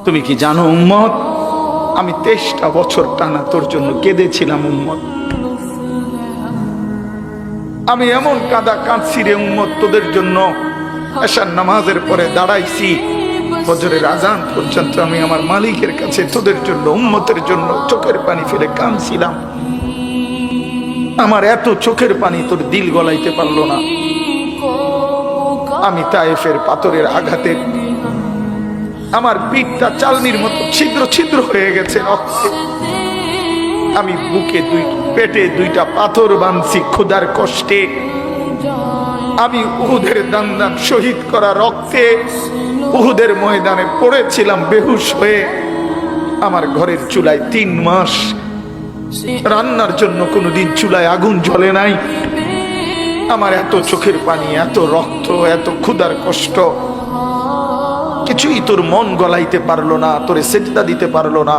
তুমি কি জানো উম্মত, আমি 23টা বছর টানা তোর জন্য কেঁদেছিলাম উম্মত। আমি এমন কাঁদা কাঁদছি রে উম্মত তোদের জন্য। এশার নামাজের পরে দাঁড়াইছি, ফজরের আজান পর্যন্ত আমি আমার মালিকের কাছে তোদের জন্য, উম্মতের জন্য চোখের পানি ফেলে কাঁদছিলাম। আমার এত চোখের পানি তোর দিল গলাইতে পারলো না। আমি তায়েফের পাথরের আঘাতে আমার পিঠটা চালনির মতো ছিদ্র ছিদ্র হয়ে গেছে রক্তে। আমি বুকে পেটে 2টা পাথর বাঁধছি ক্ষুধার কষ্টে। আমি উহুদের দান শহীদ করা রক্তে উহুদের ময়দানে পড়েছিলাম বেহুশ হয়ে। আমার ঘরের চুলায় 3 মাস রান্নার জন্য কোনোদিন চুলায় আগুন জ্বলে নাই। আমার এত চোখের পানি, এত রক্ত, এত ক্ষুধার কষ্ট, কিছুই তোর মন গলাইতে পারলো না, তোরে সেজদা দিতে পারলো না।